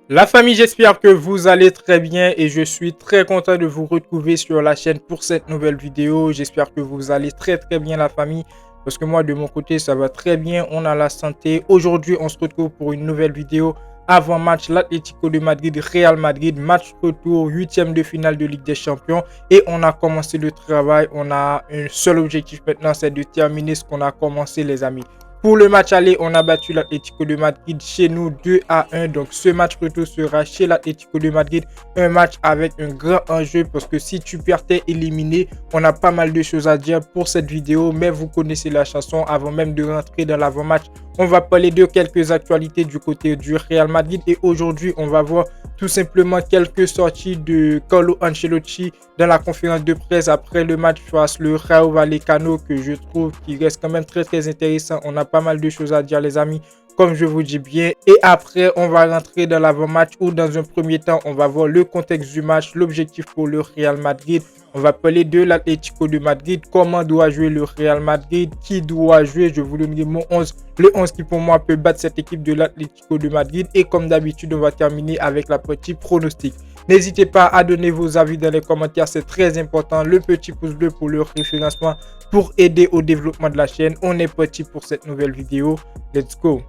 La famille, j'espère que vous allez très bien et je suis très content de vous retrouver sur la chaîne pour cette nouvelle vidéo. J'espère que vous allez très bien la famille parce que moi de mon côté ça va très bien, on a la santé. Aujourd'hui on se retrouve pour une nouvelle vidéo avant match l'Atlético de Madrid, Real Madrid, match retour, huitième de finale de Ligue des Champions et on a commencé le travail. On a un seul objectif maintenant, c'est de terminer ce qu'on a commencé les amis. Pour le match aller, on a battu l'Atlético de Madrid chez nous 2-1. Donc ce match retour sera chez l'Atlético de Madrid. Un match avec un grand enjeu parce que si tu perds, t'es éliminé. On a pas mal de choses à dire pour cette vidéo, mais vous connaissez la chanson. Avant même de rentrer dans l'avant-match, on va parler de quelques actualités du côté du Real Madrid. Et aujourd'hui, on va voir tout simplement quelques sorties de Carlo Ancelotti dans la conférence de presse après le match face le Rayo Vallecano que je trouve qui reste quand même très intéressant. On a pas mal de choses à dire les amis, comme je vous dis bien. Et après, on va rentrer dans l'avant-match où dans un premier temps, on va voir le contexte du match, l'objectif pour le Real Madrid. On va parler de l'Atlético de Madrid, comment doit jouer le Real Madrid, qui doit jouer, je vous donnerai mon 11, le 11 qui pour moi peut battre cette équipe de l'Atlético de Madrid. Et comme d'habitude, on va terminer avec la partie pronostic. N'hésitez pas à donner vos avis dans les commentaires, c'est très important. Le petit pouce bleu pour le référencement pour aider au développement de la chaîne. On est parti pour cette nouvelle vidéo. Let's go!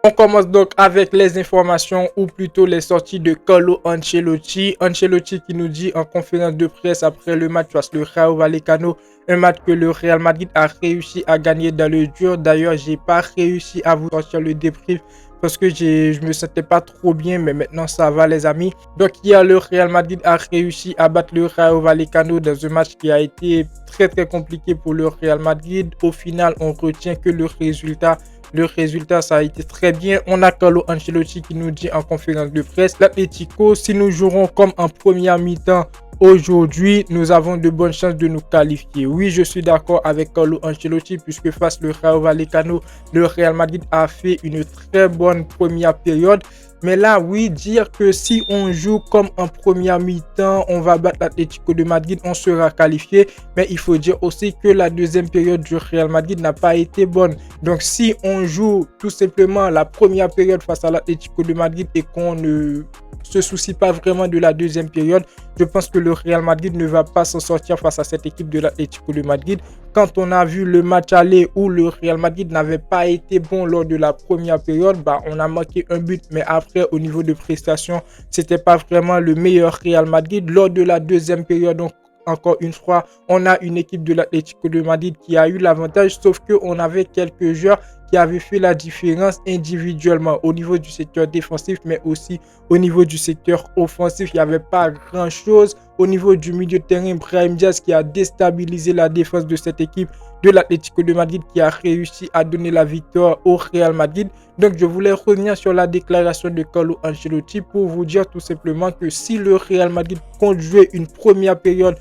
On commence donc avec les informations ou plutôt les sorties de Carlo Ancelotti. Ancelotti qui nous dit en conférence de presse après le match face le Rayo Vallecano, un match que le Real Madrid a réussi à gagner dans le dur. D'ailleurs, j'ai pas réussi à vous sortir le débrief parce que je me sentais pas trop bien, mais maintenant ça va les amis. Donc hier, le Real Madrid a réussi à battre le Rayo Vallecano dans un match qui a été très compliqué pour le Real Madrid. Au final, on retient que le résultat. Le résultat, ça a été très bien. On a Carlo Ancelotti qui nous dit en conférence de presse, l'Atlético, si nous jouerons comme en première mi-temps aujourd'hui, nous avons de bonnes chances de nous qualifier. Oui, je suis d'accord avec Carlo Ancelotti puisque face le Rayo Vallecano, le Real Madrid a fait une très bonne première période. Mais là, oui, dire que si on joue comme en première mi-temps, on va battre l'Atlético de Madrid, on sera qualifié. Mais il faut dire aussi que la deuxième période du Real Madrid n'a pas été bonne. Donc, si on joue tout simplement la première période face à l'Atlético de Madrid et qu'on ne se soucie pas vraiment de la deuxième période, je pense que le Real Madrid ne va pas s'en sortir face à cette équipe de l'Atlético de Madrid. Quand on a vu le match aller où le Real Madrid n'avait pas été bon lors de la première période, on a marqué un but, mais après au niveau de prestation, c'était pas vraiment le meilleur Real Madrid. Lors de la deuxième période, donc encore une fois, on a une équipe de l'Atlético de Madrid qui a eu l'avantage, sauf qu'on avait quelques joueurs qui avaient fait la différence individuellement au niveau du secteur défensif, mais aussi au niveau du secteur offensif. Il n'y avait pas grand-chose. Au niveau du milieu de terrain, Brahim Diaz qui a déstabilisé la défense de cette équipe de l'Atlético de Madrid qui a réussi à donner la victoire au Real Madrid. Donc, je voulais revenir sur la déclaration de Carlo Ancelotti pour vous dire tout simplement que si le Real Madrid compte jouer une première période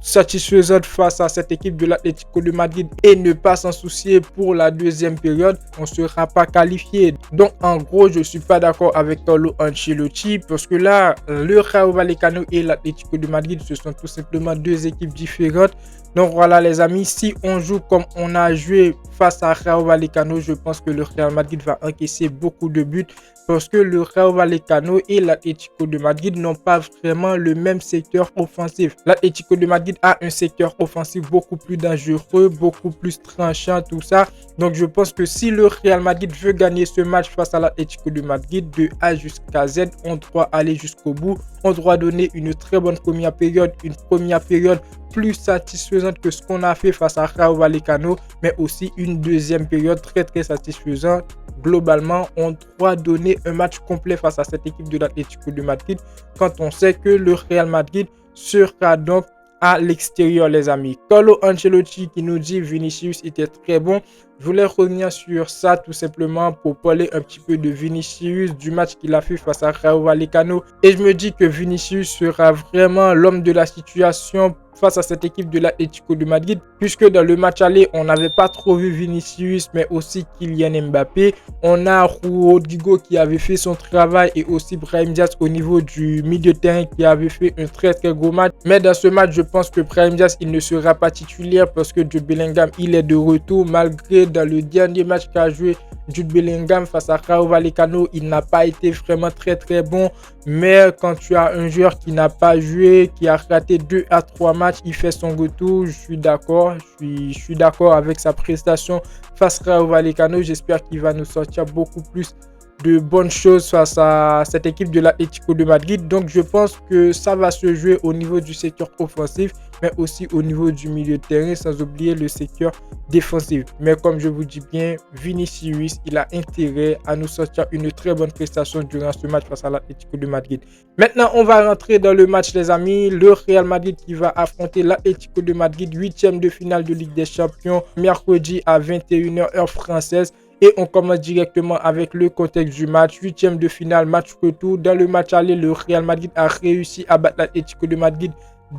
satisfaisante face à cette équipe de l'Atlético de Madrid et ne pas s'en soucier pour la deuxième période, on ne sera pas qualifié. Donc en gros, je ne suis pas d'accord avec Carlo Ancelotti parce que là, le Rayo Vallecano et l'Atlético de Madrid, ce sont tout simplement deux équipes différentes. Donc voilà les amis, si on joue comme on a joué face à Rayo Vallecano, je pense que le Real Madrid va encaisser beaucoup de buts parce que le Rayo Vallecano et l'Atlético de Madrid n'ont pas vraiment le même secteur offensif. L'Atlético de Madrid a un secteur offensif beaucoup plus dangereux, beaucoup plus tranchant, tout ça. Donc je pense que si le Real Madrid veut gagner ce match face à l'Atlético de Madrid de A jusqu'à Z, on doit aller jusqu'au bout. On doit donner une très bonne première période, une première période plus satisfaisante que ce qu'on a fait face à Rayo Vallecano, mais aussi une deuxième période très satisfaisante. Globalement, on doit donner un match complet face à cette équipe de l'Atlético de Madrid quand on sait que le Real Madrid sera donc à l'extérieur les amis. Carlo Ancelotti qui nous dit Vinicius était très bon. Je voulais revenir sur ça tout simplement pour parler un petit peu de Vinicius, du match qu'il a fait face à Rayo Vallecano. Et je me dis que Vinicius sera vraiment l'homme de la situation face à cette équipe de l'Atlético de Madrid, puisque dans le match aller, on n'avait pas trop vu Vinicius, mais aussi Kylian Mbappé. On a Rodrigo qui avait fait son travail et aussi Brahim Diaz au niveau du milieu de terrain qui avait fait un très gros match. Mais dans ce match, je pense que Brahim Diaz, il ne sera pas titulaire parce que Jude Bellingham, il est de retour, malgré dans le dernier match qu'a joué Jude Bellingham face à Rayo Vallecano, il n'a pas été vraiment très bon. Mais quand tu as un joueur qui n'a pas joué, qui a raté 2 à 3 matchs, il fait son retour. Je suis d'accord. Je suis d'accord avec sa prestation face à Rayo Vallecano. J'espère qu'il va nous sortir beaucoup plus de bonnes choses face à cette équipe de l'Atlético de Madrid. Donc je pense que ça va se jouer au niveau du secteur offensif, mais aussi au niveau du milieu de terrain, sans oublier le secteur défensif. Mais comme je vous dis bien, Vinicius, il a intérêt à nous sortir une très bonne prestation durant ce match face à l'Atlético de Madrid. Maintenant, on va rentrer dans le match, les amis. Le Real Madrid qui va affronter l'Atlético de Madrid, 8e de finale de Ligue des Champions, mercredi à 21h heure française. Et on commence directement avec le contexte du match. 8e de finale, match retour. Dans le match aller, le Real Madrid a réussi à battre l'Atlético de Madrid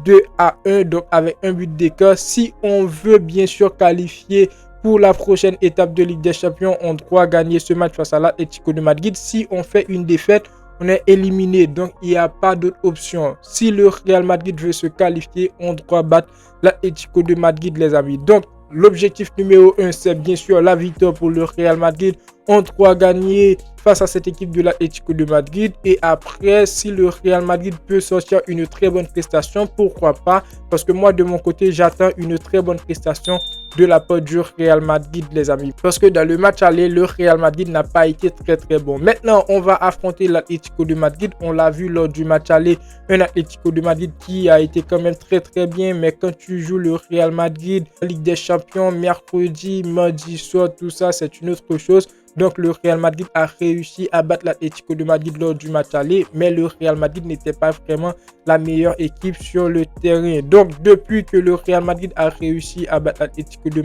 2 à 1, donc avec un but d'écart. Si on veut bien sûr qualifier pour la prochaine étape de Ligue des Champions, on doit gagner ce match face à l'Atlético de Madrid. Si on fait une défaite, on est éliminé, donc il n'y a pas d'autre option. Si le Real Madrid veut se qualifier, on doit battre l'Atlético de Madrid, les amis. Donc, l'objectif numéro 1, c'est bien sûr la victoire pour le Real Madrid. On doit gagner face à cette équipe de l'Atlético de Madrid. Et après, si le Real Madrid peut sortir une très bonne prestation, pourquoi pas? Parce que moi, de mon côté, j'attends une très bonne prestation de la part du Real Madrid, les amis. Parce que dans le match aller, le Real Madrid n'a pas été très bon. Maintenant, on va affronter l'Atlético de Madrid. On l'a vu lors du match aller, un Atlético de Madrid qui a été quand même très bien. Mais quand tu joues le Real Madrid, Ligue des Champions, mercredi, mardi soir, tout ça, c'est une autre chose. Donc, le Real Madrid a réussi à battre l'Atlético de Madrid lors du match aller, mais le Real Madrid n'était pas vraiment la meilleure équipe sur le terrain. Donc, depuis que le Real Madrid a réussi à battre l'Atlético de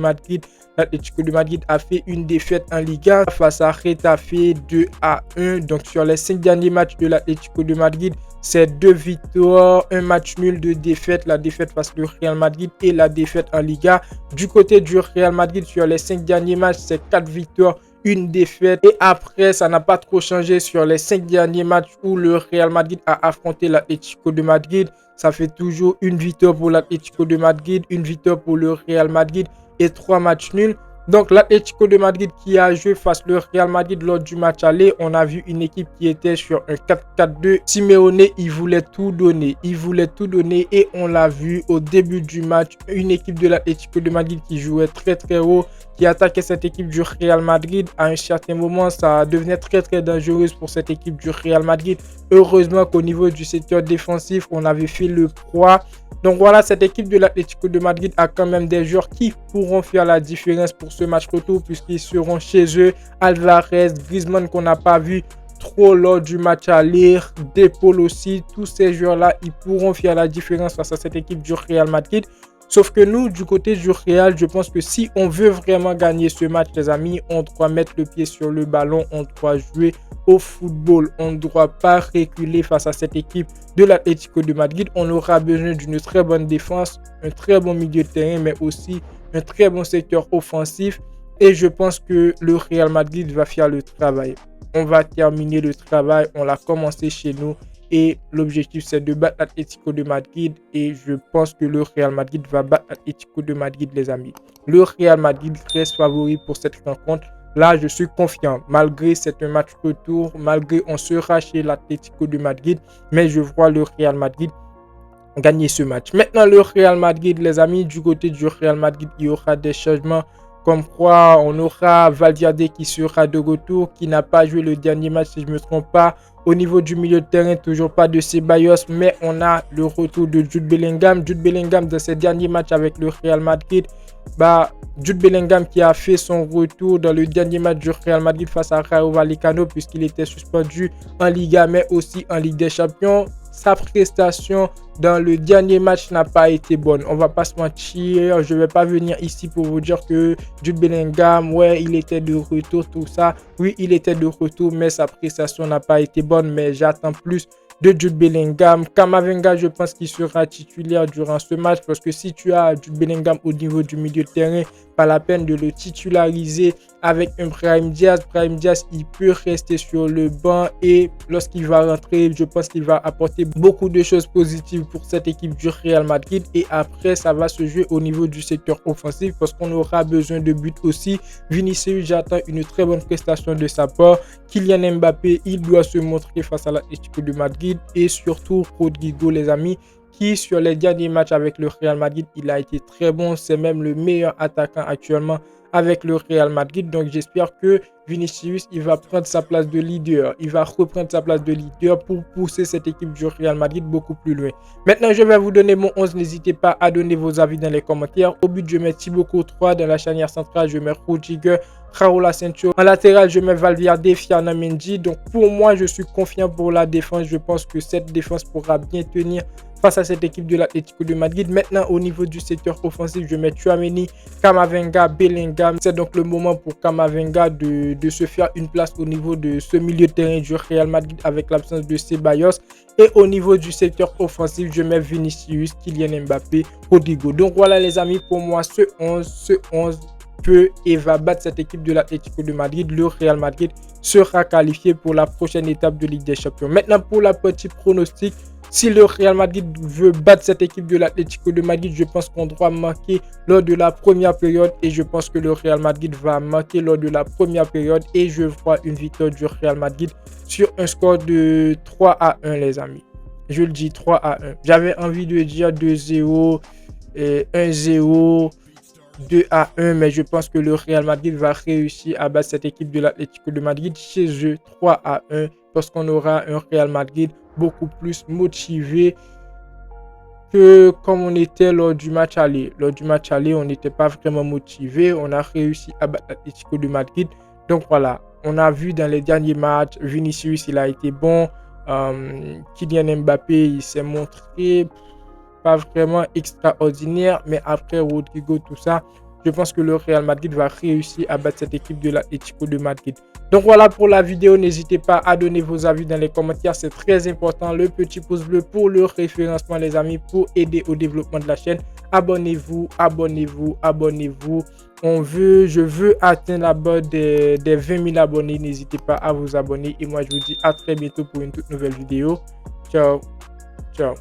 Madrid a fait une défaite en Liga face à Getafe 2 à 1. Donc, sur les 5 derniers matchs de l'Atlético de Madrid, c'est 2 victoires, un match nul de défaite, la défaite face au Real Madrid et la défaite en Liga. Du côté du Real Madrid, sur les 5 derniers matchs, c'est 4 victoires, une défaite. Et après, ça n'a pas trop changé sur les 5 derniers matchs où le Real Madrid a affronté l'Atlético de Madrid. Ça fait toujours une victoire pour l'Atlético de Madrid, une victoire pour le Real Madrid et 3 matchs nuls. Donc, l'Atlético de Madrid qui a joué face au Real Madrid lors du match aller, on a vu une équipe qui était sur un 4-4-2. Simeone, il voulait tout donner. Et on l'a vu au début du match, une équipe de l'Atlético de Madrid qui jouait très haut, qui attaquait cette équipe du Real Madrid. À un certain moment, ça devenait très dangereux pour cette équipe du Real Madrid. Heureusement qu'au niveau du secteur défensif, on avait fait le poids. Donc voilà, cette équipe de l'Atlético de Madrid a quand même des joueurs qui pourront faire la différence pour ce match retour puisqu'ils seront chez eux. Alvarez, Griezmann qu'on n'a pas vu trop lors du match aller, De Paul aussi, tous ces joueurs-là, ils pourront faire la différence face à cette équipe du Real Madrid. Sauf que nous, du côté du Real, je pense que si on veut vraiment gagner ce match, les amis, on doit mettre le pied sur le ballon, on doit jouer au football. On ne doit pas reculer face à cette équipe de l'Atlético de Madrid. On aura besoin d'une très bonne défense, un très bon milieu de terrain, mais aussi un très bon secteur offensif. Et je pense que le Real Madrid va faire le travail. On va terminer le travail, on l'a commencé chez nous. Et l'objectif, c'est de battre l'Atlético de Madrid. Et je pense que le Real Madrid va battre l'Atlético de Madrid, les amis. Le Real Madrid reste favori pour cette rencontre. Là, je suis confiant. Malgré c'est un match retour, malgré on sera chez l'Atlético de Madrid. Mais je vois le Real Madrid gagner ce match. Maintenant, le Real Madrid, les amis, du côté du Real Madrid, il y aura des changements. Comme quoi, on aura Valverde qui sera de retour, qui n'a pas joué le dernier match, si je ne me trompe pas. Au niveau du milieu de terrain, toujours pas de Ceballos, mais on a le retour de Jude Bellingham. Jude Bellingham, dans ses derniers matchs avec le Real Madrid, Jude Bellingham qui a fait son retour dans le dernier match du Real Madrid face à Rayo Vallecano, puisqu'il était suspendu en Liga, mais aussi en Ligue des Champions. Sa prestation dans le dernier match n'a pas été bonne. On va pas se mentir. Je vais pas venir ici pour vous dire que Jude Bellingham, ouais, il était de retour, tout ça. Oui, il était de retour, mais sa prestation n'a pas été bonne. Mais j'attends plus de Jude Bellingham. Camavinga, je pense qu'il sera titulaire durant ce match parce que si tu as Jude Bellingham au niveau du milieu de terrain, pas la peine de le titulariser avec un Brahim Diaz. Brahim Diaz, il peut rester sur le banc et lorsqu'il va rentrer, je pense qu'il va apporter beaucoup de choses positives pour cette équipe du Real Madrid. Et après, ça va se jouer au niveau du secteur offensif parce qu'on aura besoin de buts aussi. Vinicius, j'attends une très bonne prestation de sa part. Kylian Mbappé, il doit se montrer face à l'Atlético de Madrid et surtout Rodrigo, les amis, qui sur les derniers matchs avec le Real Madrid, il a été très bon. C'est même le meilleur attaquant actuellement avec le Real Madrid. Donc j'espère que Vinicius, il va prendre sa place de leader. Il va reprendre sa place de leader pour pousser cette équipe du Real Madrid beaucoup plus loin. Maintenant, je vais vous donner mon 11. N'hésitez pas à donner vos avis dans les commentaires. Au but, je mets Thibaut Courtois. Dans la charnière centrale, je mets Rudiger, Raúl Asensio. En latéral, je mets Valverde, Ferland Mendy. Donc pour moi, je suis confiant pour la défense. Je pense que cette défense pourra bien tenir face à cette équipe de l'Atlético de Madrid. Maintenant, au niveau du secteur offensif, je mets Tchouaméni, Camavinga, Bellingham. C'est donc le moment pour Camavinga de se faire une place au niveau de ce milieu de terrain du Real Madrid avec l'absence de Ceballos. Et au niveau du secteur offensif, je mets Vinicius, Kylian Mbappé, Rodrigo. Donc voilà les amis, pour moi, ce 11 peut et va battre cette équipe de l'Atlético de Madrid. Le Real Madrid sera qualifié pour la prochaine étape de Ligue des Champions. Maintenant, pour la petite pronostic, si le Real Madrid veut battre cette équipe de l'Atlético de Madrid, je pense qu'on doit marquer lors de la première période et je pense que le Real Madrid va marquer lors de la première période et je vois une victoire du Real Madrid sur un score de 3-1 les amis. Je le dis 3-1. J'avais envie de dire 2-0, 1-0, 2-1, mais je pense que le Real Madrid va réussir à battre cette équipe de l'Atlético de Madrid chez eux 3-1 parce qu'on aura un Real Madrid beaucoup plus motivé que comme on était lors du match aller. Lors du match aller, on n'était pas vraiment motivé. On a réussi à battre l'Atlético de Madrid. Donc voilà, on a vu dans les derniers matchs, Vinicius, il a été bon. Kylian Mbappé, il s'est montré pas vraiment extraordinaire. Mais après Rodrigo, tout ça, je pense que le Real Madrid va réussir à battre cette équipe de l'Atlético de Madrid. Donc voilà pour la vidéo. N'hésitez pas à donner vos avis dans les commentaires. C'est très important. Le petit pouce bleu pour le référencement, les amis, pour aider au développement de la chaîne. Abonnez-vous, abonnez-vous, abonnez-vous. Je veux atteindre la barre des 20 000 abonnés. N'hésitez pas à vous abonner. Et moi, je vous dis à très bientôt pour une toute nouvelle vidéo. Ciao, ciao.